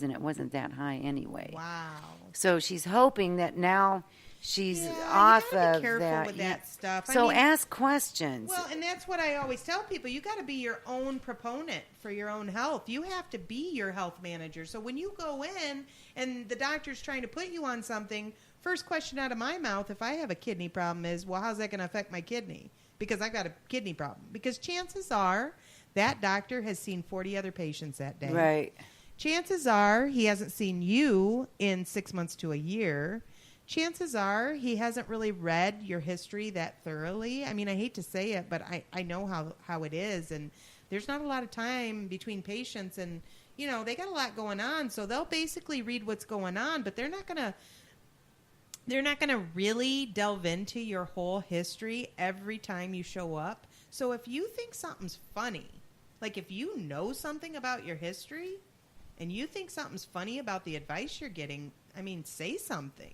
and it wasn't that high anyway. Wow. So she's hoping that now she's you off gotta of be careful that. with that stuff. So ask questions. Well, and that's what I always tell people. You got to be your own proponent for your own health. You have to be your health manager. So when you go in and the doctor's trying to put you on something, first question out of my mouth, if I have a kidney problem, is, well, how's that going to affect my kidney? Because I've got a kidney problem. Because chances are that doctor has seen 40 other patients that day. Right. Chances are he hasn't seen you in 6 months to a year. Chances are he hasn't really read your history that thoroughly. I mean, I hate to say it, but I know how it is. And there's not a lot of time between patients. And, you know, they got a lot going on. So they'll basically read what's going on, but they're not going to really delve into your whole history every time you show up. So if you think something's funny, like if you know something about your history and you think something's funny about the advice you're getting, I mean, say something.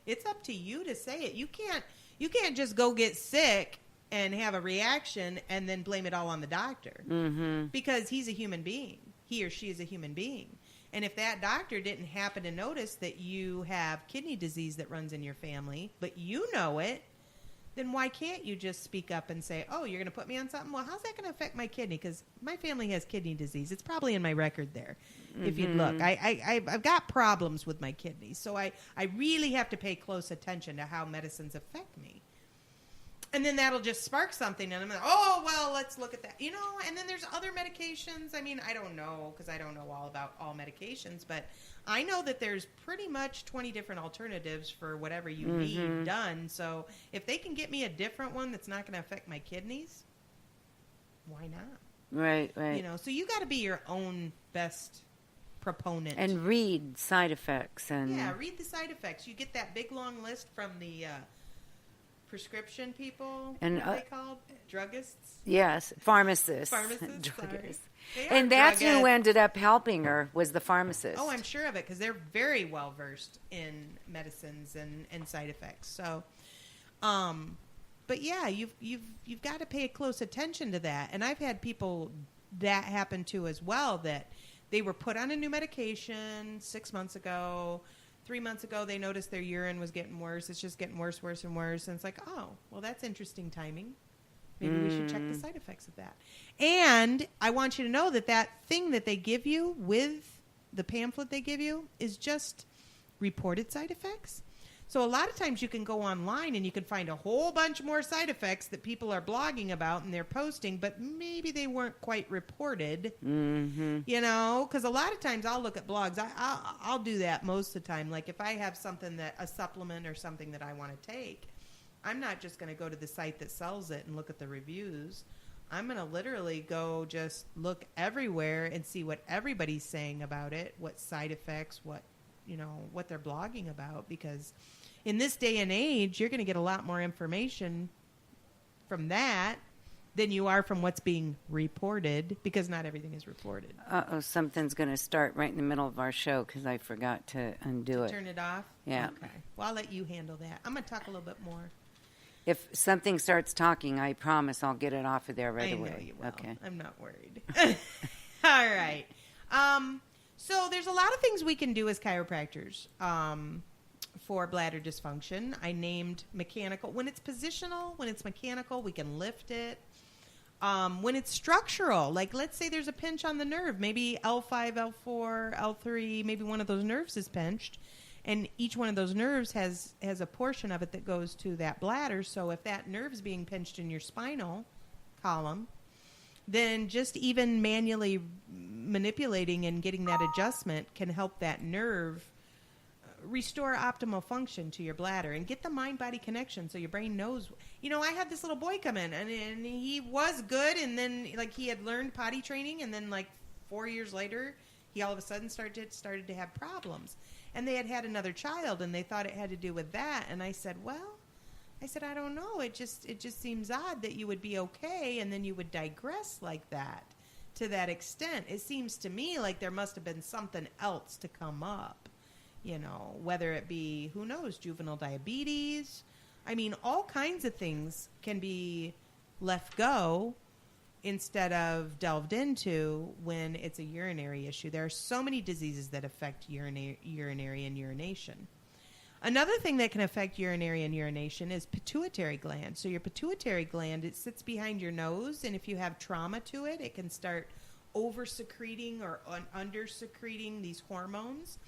It's up to you to say it. You can't just go get sick and have a reaction and then blame it all on the doctor. Mm-hmm. Because he's a human being. He or she is a human being. And if that doctor didn't happen to notice that you have kidney disease that runs in your family, but you know it, then why can't you just speak up and say, oh, you're going to put me on something? Well, how's that going to affect my kidney? Because my family has kidney disease. It's probably in my record there, if you'd look. I've got problems with my kidneys, so I really have to pay close attention to how medicines affect me. And then that'll just spark something, and I'm like, oh, well, let's look at that. You know, and then there's other medications. I mean, I don't know, because I don't know all about all medications, but I know that there's pretty much 20 different alternatives for whatever you need done. So if they can get me a different one that's not going to affect my kidneys, why not? Right. You know, so you got to be your own best proponent. And read side effects. Yeah, read the side effects. You get that big, long list from the prescription people, and what are they called? Druggists? Yes, pharmacists. Druggists. And that's who ended up helping her, was the pharmacist. Oh, I'm sure of it, because they're very well versed in medicines and side effects. So, but yeah, you've got to pay close attention to that. And I've had people that happen to as well, that they were put on a new medication 6 months ago. 3 months ago, they noticed their urine was getting worse. It's just getting worse, worse, and worse. And it's like, oh, well, that's interesting timing. Maybe we should check the side effects of that. And I want you to know that thing that they give you with the pamphlet they give you is just reported side effects. So a lot of times you can go online and you can find a whole bunch more side effects that people are blogging about and they're posting, but maybe they weren't quite reported. You know, because a lot of times I'll look at blogs. I'll do that most of the time. Like if I have something a supplement or something that I want to take, I'm not just going to go to the site that sells it and look at the reviews. I'm going to literally go just look everywhere and see what everybody's saying about it, what side effects, what they're blogging about, because in this day and age, you're going to get a lot more information from that than you are from what's being reported, because not everything is reported. Uh-oh, something's going to start right in the middle of our show because I forgot to undo it. Turn it off? Yeah. Okay. Well, I'll let you handle that. I'm going to talk a little bit more. If something starts talking, I promise I'll get it off of there right away. I know you will. Okay. I'm not worried. All right. So there's a lot of things we can do as chiropractors for bladder dysfunction. I named mechanical. When it's positional, when it's mechanical, we can lift it. When it's structural, like let's say there's a pinch on the nerve, maybe L5, L4, L3, maybe one of those nerves is pinched, and each one of those nerves has a portion of it that goes to that bladder. So if that nerve's being pinched in your spinal column, then just even manually manipulating and getting that adjustment can help that nerve restore optimal function to your bladder and get the mind-body connection so your brain knows. You know, I had this little boy come in, and he was good, and then, like, he had learned potty training, and then, like, 4 years later, he all of a sudden started to have problems. And they had another child, and they thought it had to do with that. And I said, I don't know. It just seems odd that you would be okay and then you would digress like that to that extent. It seems to me like there must have been something else to come up, you know, whether it be, who knows, juvenile diabetes. I mean, all kinds of things can be left go instead of delved into when it's a urinary issue. There are so many diseases that affect urinary and urination. Another thing that can affect urinary and urination is pituitary gland. So your pituitary gland, it sits behind your nose, and if you have trauma to it, it can start over-secreting or under-secreting these hormones.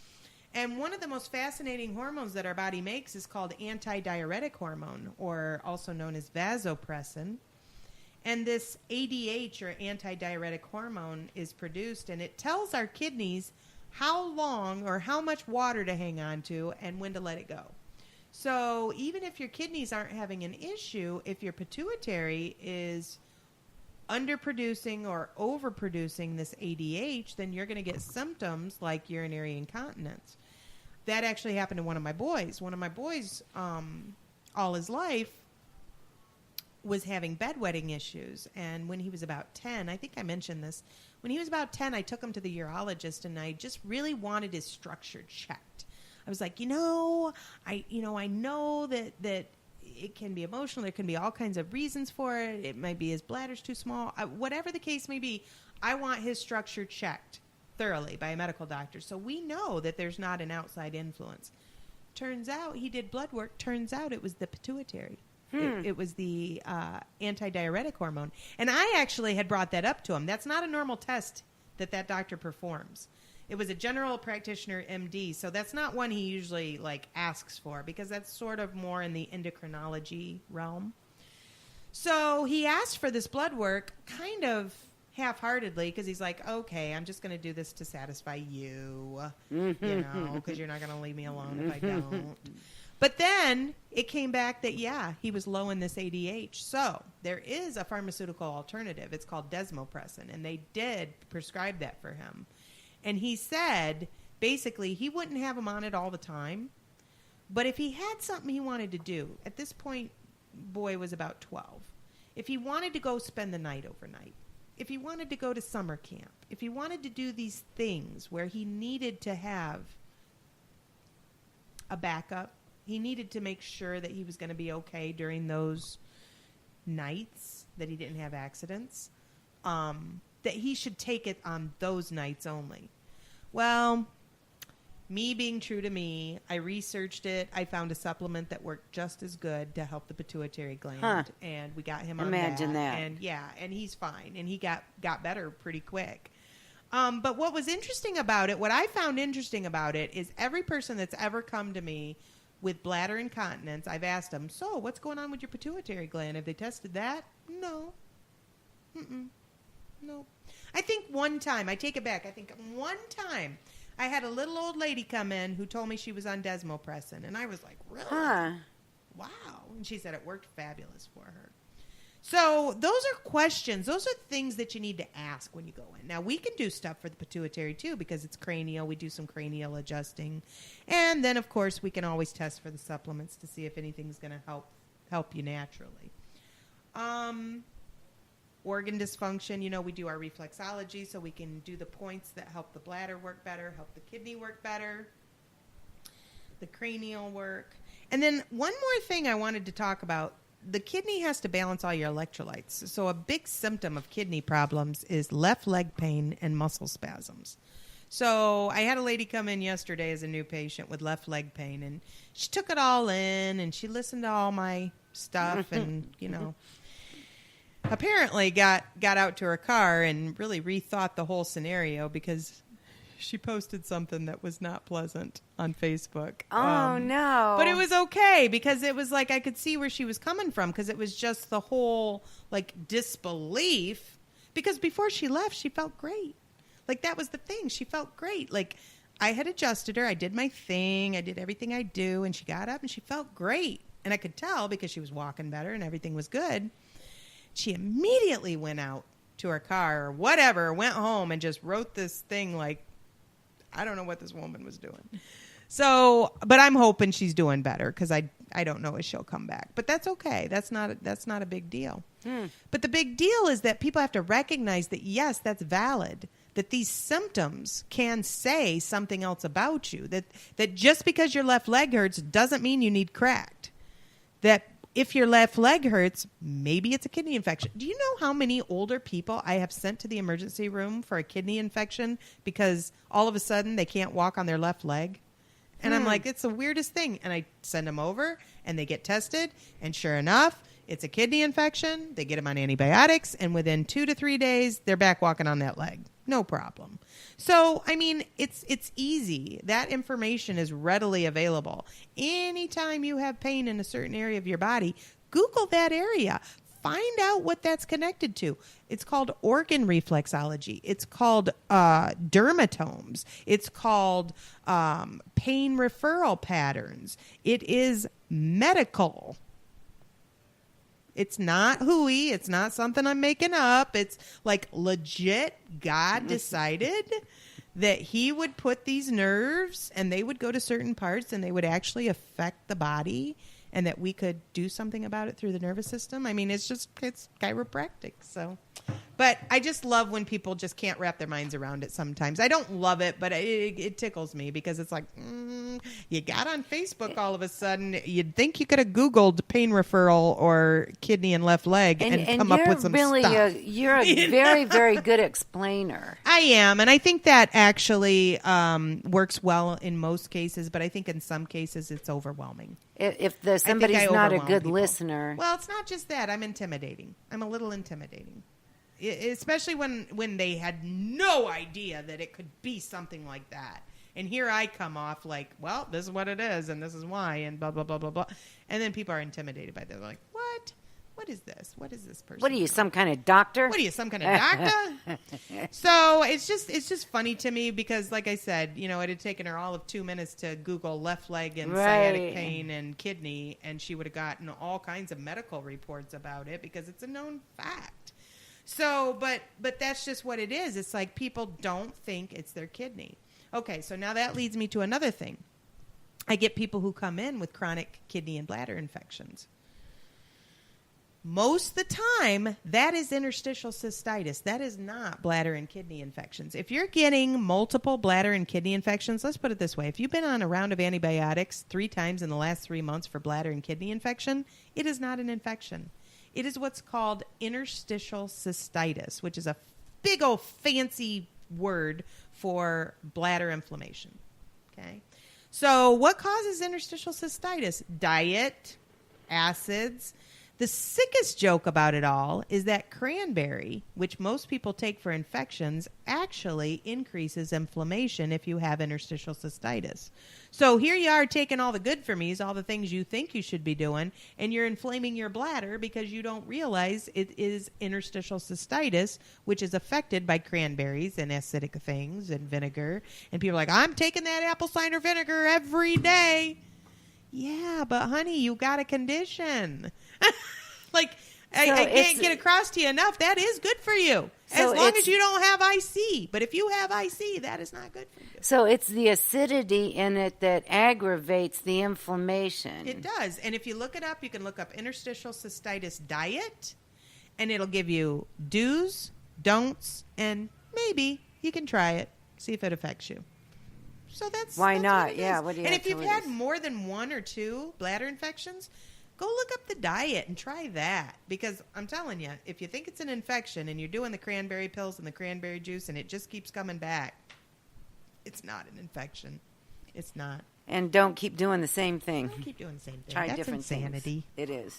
And one of the most fascinating hormones that our body makes is called antidiuretic hormone, or also known as vasopressin. And this ADH, or antidiuretic hormone, is produced, and it tells our kidneys how long or how much water to hang on to and when to let it go. So even if your kidneys aren't having an issue, if your pituitary is underproducing or overproducing this ADH, then you're going to get symptoms like urinary incontinence. That actually happened to one of my boys. One of my boys, all his life, was having bedwetting issues. And when he was about 10, I think I mentioned this, when he was about 10, I took him to the urologist, and I just really wanted his structure checked. I was like, I know that it can be emotional. There can be all kinds of reasons for it. It might be his bladder's too small. Whatever the case may be, I want his structure checked thoroughly by a medical doctor, so we know that there's not an outside influence. Turns out, he did blood work. Turns out it was the pituitary. It was the antidiuretic hormone. And I actually had brought that up to him. That's not a normal test that doctor performs. It was a general practitioner MD, so that's not one he usually asks for, because that's sort of more in the endocrinology realm. So he asked for this blood work kind of half-heartedly, because he's like, okay, I'm just going to do this to satisfy you, because you're not going to leave me alone if I don't. But then it came back that, he was low in this ADH. So there is a pharmaceutical alternative. It's called desmopressin, and they did prescribe that for him. And he said, basically, he wouldn't have him on it all the time. But if he had something he wanted to do, at this point, boy was about 12. If he wanted to go spend the night overnight, if he wanted to go to summer camp, if he wanted to do these things where he needed to have a backup, he needed to make sure that he was going to be okay during those nights, that he didn't have accidents, that he should take it on those nights only. Well, me being true to me, I researched it. I found a supplement that worked just as good to help the pituitary gland, and we got him on Imagine that. And and he's fine, and he got better pretty quick. But what was interesting about it, what I found interesting about it, is every person that's ever come to me with bladder incontinence, I've asked them, so what's going on with your pituitary gland? Have they tested that? No. No. I think one time, I take it back, I think one time I had a little old lady come in who told me she was on desmopressin, and I was like, really? Wow. And she said it worked fabulous for her. So those are questions. Those are things that you need to ask when you go in. Now, we can do stuff for the pituitary, too, because it's cranial. We do some cranial adjusting. And then, of course, we can always test for the supplements to see if anything's going to help you naturally. Organ dysfunction, we do our reflexology, so we can do the points that help the bladder work better, help the kidney work better, the cranial work. And then one more thing I wanted to talk about. The kidney has to balance all your electrolytes. So a big symptom of kidney problems is left leg pain and muscle spasms. So I had a lady come in yesterday as a new patient with left leg pain, and she took it all in, and she listened to all my stuff and, apparently got out to her car and really rethought the whole scenario, because she posted something that was not pleasant on Facebook. Oh, no. But it was okay, because it was like I could see where she was coming from, because it was just the whole disbelief, because before she left, she felt great. That was the thing. She felt great. I had adjusted her. I did my thing. I did everything I do, and she got up and she felt great. And I could tell because she was walking better and everything was good. She immediately went out to her car or whatever, went home and just wrote this thing I don't know what this woman was doing. So, but I'm hoping she's doing better, because I don't know if she'll come back. But that's okay. That's not a big deal. But the big deal is that people have to recognize that, yes, that's valid, that these symptoms can say something else about you, that just because your left leg hurts doesn't mean you need cracked. That If your left leg hurts, maybe it's a kidney infection. Do you know how many older people I have sent to the emergency room for a kidney infection because all of a sudden they can't walk on their left leg? And I'm like, it's the weirdest thing. And I send them over and they get tested. And sure enough, it's a kidney infection. They get them on antibiotics. And within 2 to 3 days, they're back walking on that leg. No problem. So, I mean, it's easy. That information is readily available. Anytime you have pain in a certain area of your body, Google that area. Find out what that's connected to. It's called organ reflexology. It's called dermatomes. It's called pain referral patterns. It is medical. It's not hooey. It's not something I'm making up. It's like legit. God decided that he would put these nerves and they would go to certain parts and they would actually affect the body and that we could do something about it through the nervous system. I mean, it's chiropractic. So, but I just love when people just can't wrap their minds around it sometimes. I don't love it, but it tickles me because it's like, you got on Facebook all of a sudden. You'd think you could have Googled pain referral or kidney and left leg and come up with some stuff. You're a very, very good explainer. I am, and I think that actually works well in most cases, but I think in some cases it's overwhelming. If somebody's not a good listener. Well, it's not just that. I'm intimidating. I'm a little intimidating. Especially when they had no idea that it could be something like that. And here I come off like, well, this is what it is, and this is why, and blah, blah, blah, blah, blah. And then people are intimidated by that. They're like, what? What is this? What is this person? What are you, some kind of doctor? What are you, some kind of doctor? So it's just funny to me because, like I said, it had taken her all of 2 minutes to Google left leg and sciatic pain and kidney, and she would have gotten all kinds of medical reports about it because it's a known fact. So, but that's just what it is. It's like people don't think it's their kidney. Okay, so now that leads me to another thing. I get people who come in with chronic kidney and bladder infections. Most of the time, that is interstitial cystitis. That is not bladder and kidney infections. If you're getting multiple bladder and kidney infections, let's put it this way. If you've been on a round of antibiotics 3 times in the last 3 months for bladder and kidney infection, it is not an infection. It is what's called interstitial cystitis, which is a big old fancy word for bladder inflammation. Okay? So what causes interstitial cystitis? Diet, acids. The sickest joke about it all is that cranberry, which most people take for infections, actually increases inflammation if you have interstitial cystitis. So here you are taking all the good for me's, all the things you think you should be doing, and you're inflaming your bladder because you don't realize it is interstitial cystitis, which is affected by cranberries and acidic things and vinegar. And people are like, I'm taking that apple cider vinegar every day. Yeah, but honey, you got a condition. I can't get across to you enough. That is good for you. As long as you don't have IC. But if you have IC, that is not good for you. So it's the acidity in it that aggravates the inflammation. It does. And if you look it up, you can look up interstitial cystitis diet, and it'll give you do's, don'ts, and maybe you can try it, see if it affects you. So that's not? Yeah. What do you and have if you've had more than 1 or 2 bladder infections, go look up the diet and try that. Because I'm telling you, if you think it's an infection and you're doing the cranberry pills and the cranberry juice and it just keeps coming back, it's not an infection. It's not. And don't keep doing the same thing. Don't keep doing the same thing. Try That's different insanity. Things. It is.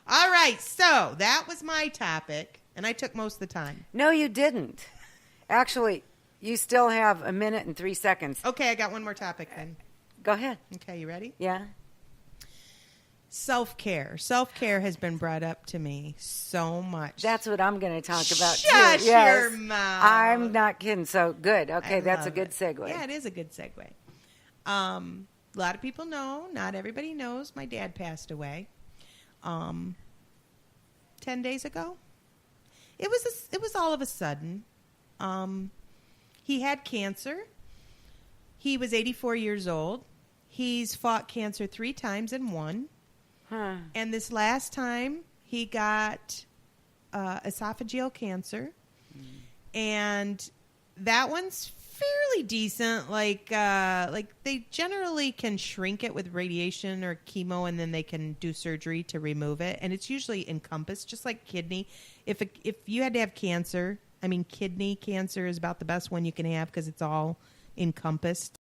All right. So that was my topic, and I took most of the time. No, you didn't. Actually, you still have 1 minute and 3 seconds. Okay, I got one more topic then. Go ahead. Okay, you ready? Yeah. Self-care. Self-care has been brought up to me so much. That's what I'm going to talk about, too. Shut Yes. your mouth. I'm not kidding. So, good. Okay, that's a good segue. Yeah, it is a good segue. A lot of people know, not everybody knows, my dad passed away 10 days ago. It was all of a sudden. He had cancer. He was 84 years old. He's fought cancer 3 times and won. Huh. And this last time, he got esophageal cancer. And that one's fairly decent. Like they generally can shrink it with radiation or chemo, and then they can do surgery to remove it. And it's usually encompassed, just like kidney. If you had to have cancer, I mean, kidney cancer is about the best one you can have because it's all encompassed